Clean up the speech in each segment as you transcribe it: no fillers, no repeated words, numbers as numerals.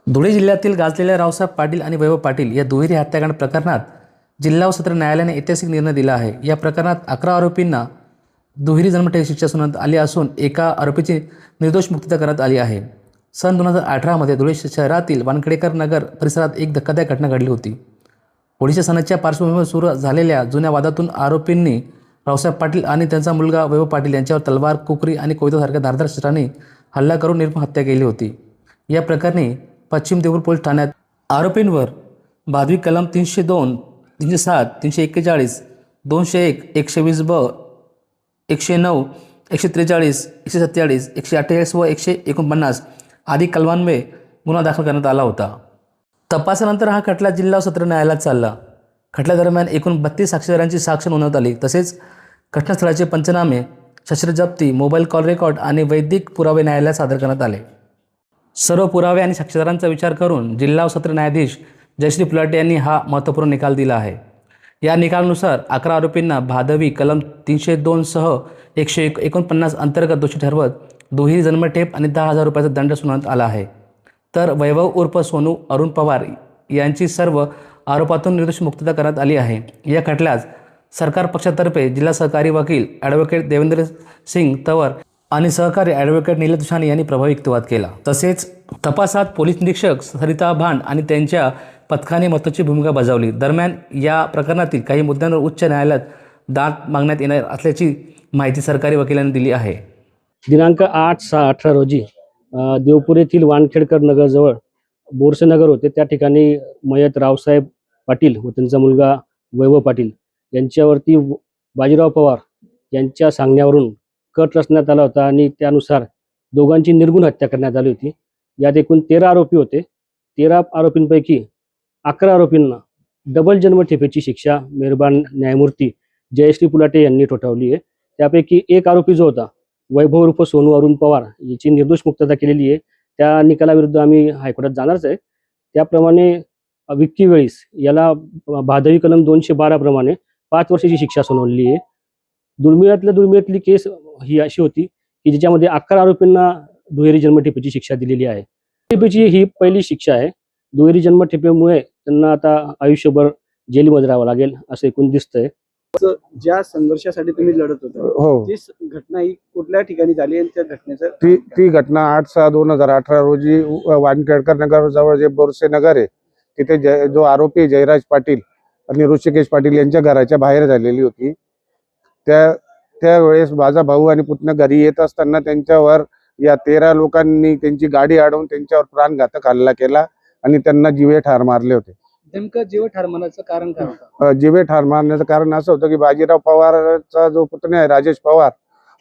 धुळे जिल्ह्यातील गाजलेल्या रावसाहेब पाटील आणि वैभव पाटील या दुहेरी हत्याकांड प्रकरणात जिल्हा व सत्र न्यायालयाने ऐतिहासिक निर्णय दिला आहे। या प्रकरणात 11 आरोपींना दुहेरी जन्मठेप शिक्षा सुनावण्यात आली असून एका आरोपीची निर्दोष मुक्तता करण्यात आली आहे। सन 2018 मध्ये धुळे शहरातील वानखेडेकर नगर परिसरात एक धक्कादायक घटना घडली होती। होळीच्या सणाच्या पार्श्वभूमीवर सुरू झालेल्या जुन्या वादातून आरोपींनी रावसाहेब पाटील आणि त्यांचा मुलगा वैभव पाटील यांच्यावर तलवार, कुकरी आणि कोयत्यासारख्या धारदार शस्त्रांनी हल्ला करून निर्मम हत्या केली होती। या प्रकरणी पश्चिम देऊळ पोलीस ठाण्यात आरोपींवर भादवी कलम 302, 307, 341, 201, 120(ब), 109, 143, 147, 148 व 149 आदी कलमांन्वये गुन्हा दाखल करण्यात आला होता। तपासानंतर हा खटला जिल्हा व सत्र न्यायालयात चालला। खटल्यादरम्यान एकूण 32 साक्षीदारांची साक्ष नोंदवण्यात आली। तसेच घटनास्थळाचे पंचनामे, शस्त्रजप्ती, मोबाईल कॉल रेकॉर्ड आणि वैद्यकीय पुरावे न्यायालयात सादर करण्यात आले। सर्व पुरावे आणि साक्षीदारांचा विचार करून जिल्हा व सत्र न्यायाधीश जयश्री पुलाटे यांनी हा महत्त्वपूर्ण निकाल दिला आहे। या निकालानुसार 11 आरोपींना भादवी कलम 302 सह 149 अंतर्गत दोषी ठरवत दुहेरी जन्मठेप आणि 10,000 रुपयाचा दंड सुनावण्यात आला आहे। तर वैभव उर्फ सोनू अरुण पवार यांची सर्व आरोपातून निर्दोष मुक्तता करण्यात आली आहे। या खटल्यात सरकार पक्षातर्फे जिल्हा सहकारी वकील ॲडव्होकेट देवेंद्र सिंग तंवर आणि सहकारी ॲडव्होकेट नीलम तुशानी यांनी प्रभावी युक्तिवाद केला। तसेच तपासात पोलीस निरीक्षक सरिता भांड आणि त्यांच्या पथकाने महत्त्वाची भूमिका बजावली। दरम्यान या प्रकरणातील काही मुद्द्यांवर उच्च न्यायालयात दाद मागण्यात येणार असल्याची माहिती सरकारी वकिलांनी दिली आहे। दिनांक 8/6/18 रोजी देवपूर येथील वानखेडकर नगरजवळ बोरसे नगर होते, त्या ठिकाणी मयत रावसाहेब पाटील व त्यांचा मुलगा वैभव पाटील यांच्यावरती बाजीराव पवार यांच्या सांगण्यावरून कट रचण्यात आला होता आणि त्यानुसार दोघांची निर्गुण हत्या करण्यात आली होती। यात एकूण 13 आरोपी होते। 13 आरोपींपैकी 11 आरोपींना डबल जन्मठेपेची शिक्षा मेहरबान न्यायमूर्ती जयश्री पुलाटे यांनी ठोठावली आहे। त्यापैकी एक आरोपी जो होता वैभव उर्फ सोनू अरुण पवार याची निर्दोष मुक्तता केलेली आहे। त्या निकालाविरुद्ध आम्ही हायकोर्टात जाणारच आहे। त्याप्रमाणे विक्की वेळीस याला भादवी कलम 212 प्रमाणे 5 वर्षाची शिक्षा सुनावलेली आहे। दुर्मिळातली केस ही अशी होती की ज्याच्यामध्ये 11 आरोपींना दुहेरी जन्मठेपेची शिक्षा दिलेली आहे। ठेपेची ही पहिली शिक्षा आहे। दुहेरी जन्मठेपेमुळे त्यांना आता आयुष्यभर जेलमध्ये राहावं लागेल असं एकूण दिसतंय। ज्या संघर्षासाठी तुम्ही लढत होता, हो, ती घटना ही कुठल्या ठिकाणी झाली आणि त्या घटनेचं ती घटना 8/6/2018 रोजी वानखेडकर नगर जवळ जे बोरसे नगर आहे तिथे जो आरोपी जयराज पाटील आणि ऋषिकेश पाटील यांच्या घराच्या बाहेर झालेली होती। त्यावेळेस माझा भाऊ आणि पुतण्या घरी येत असताना त्यांच्यावर या 13 लोकांनी त्यांची गाडी अडवून त्यांच्यावर प्राणघातक हल्ला केला आणि त्यांना जीवे ठार मारले होते। नेमकं जीव ठार मारण्याचं कारण काय होतं? जीवे ठार मारण्याचं कारण असं होतं की बाजीराव पवारचा जो पुतण्या आहे राजेश पवार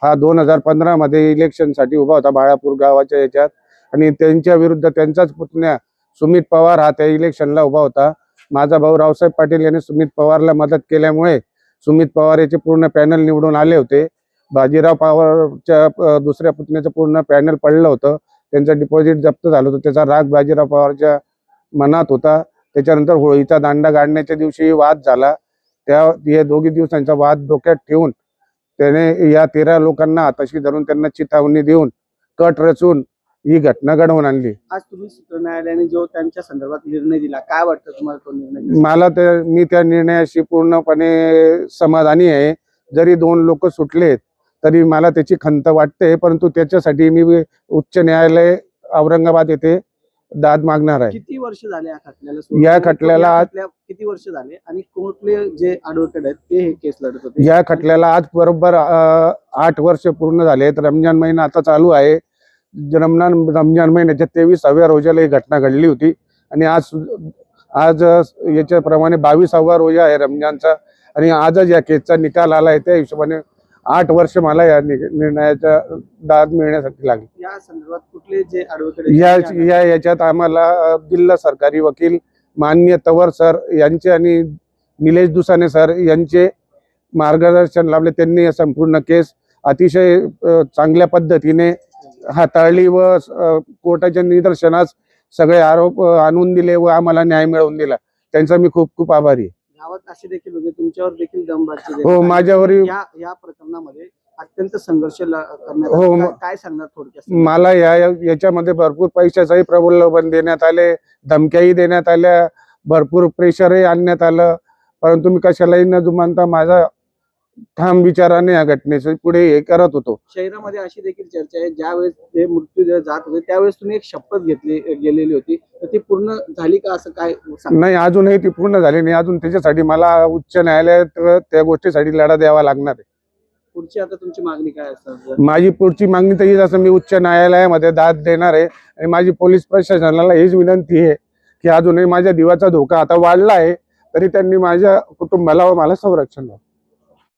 हा 2015 मध्ये इलेक्शनसाठी उभा होता बाळापूर गावाच्या याच्यात, आणि त्यांच्या विरुद्ध त्यांचाच पुतण्या सुमित पवार हा त्या इलेक्शनला उभा होता। माझा भाऊ रावसाहेब पाटील यांनी सुमित पवारला मदत केल्यामुळे सुमित पवार याचे पूर्ण पॅनल निवडून आले होते। बाजीराव पवारच्या दुसऱ्या पुतण्याचं पूर्ण पॅनल पडलं होतं, त्यांचं डिपॉझिट जप्त झालं होतं। त्याचा राग बाजीराव पवारच्या मनात होता। त्याच्यानंतर होळीचा दांडा गाडण्याच्या दिवशी वाद झाला। हे दोघी दिवसांचा वाद डोक्यात ठेवून त्याने या 13 लोकांना हाताशी धरून त्यांना चिथावणी देऊन कट रचून ही घटना घडवून आणली। आज तुम्ही सत्र न्यायालयाने जो त्यांच्या संदर्भात निर्णय दिला, काय वाटतं तुम्हाला तो निर्णय? मला मी त्या निर्णयाशी पूर्णपणे समाधानी आहे। जरी 2 लोक सुटलेत तरी मला त्याची खंत वाटते, परंतु त्याच्यासाठी मी उच्च न्यायालय औरंगाबाद येथे दाद मागणार आहे। किती वर्ष झाले या खटल्याला किती वर्ष झाले आणि कुठले जे ॲडव्होकेट आहेत ते हे केस लढत होते? या खटल्याला आज बरोबर 8 वर्ष पूर्ण झालेत। रमजान महिना आता चालू आहे। रमजान महिन्याच्या 23व्या रोजाला ही घटना घडली होती आणि आज याच्याप्रमाणे 22वा रोजा आहे रमजानचा, आणि आजच या केसचा निकाल आला आहे। त्या हिशोबाने 8 वर्ष मला या निर्णयाचा दाद मिळण्यासाठी लागली। या संदर्भात कुठले जे ॲडव्होकेट याच्यात आम्हाला जिल्हा सरकारी वकील माननीय तंवर सर यांचे आणि निलेश दुसाने सर यांचे मार्गदर्शन लाभले। त्यांनी संपूर्ण केस अतिशय चांगल्या पद्धतीने हाताळली व कोर्टाच्या निदर्शनास सगळे आरोप आणून दिले व आम्हाला न्याय मिळवून दिला। त्यांचा मी खूप खूप आभारी आहे। गावात असे देखील होते तुमच्यावर देखील दमबाजी हो, माझ्यावर या प्रकरणामध्ये अत्यंत संघर्ष करण्यात हो, आला. मग- काय सांगणार थोडक्यात? मला याच्यामध्ये भरपूर पैशाचंही प्रलोभन देण्यात आले, धमक्याही देण्यात आल्या, भरपूर प्रेशरही आणण्यात आलं, परंतु मी कशालाही न जुमानता माझा ठाम विचाराने या घटनेचे पुढे हे करत होतो. शहरामध्ये अशी देखील चर्चा आहे, ज्यावेळेस ते मृत्यू जात होते त्यावेळेस तुम्ही एक शपथ गेलेली होती, तर ती पूर्ण झाली का, असं काय सांग? नाही, अजूनही ती पूर्ण झाली नाही. अजून त्याच्यासाठी मला उच्च न्यायालयात त्या गोष्टीसाठी लढा द्यावा लागणार आहे. पुढची आता तुमची मागणी काय असणार? माझी पुढची मागणी तर हीच असं मी उच्च न्यायालयामध्ये दाद देणार आहे आणि माझी पोलीस प्रशासनाला हीच विनंती आहे की अजूनही माझ्या जीवाचा धोका आता वाढला आहे, तरी त्यांनी माझ्या कुटुंबाला व मला संरक्षण द्यावं.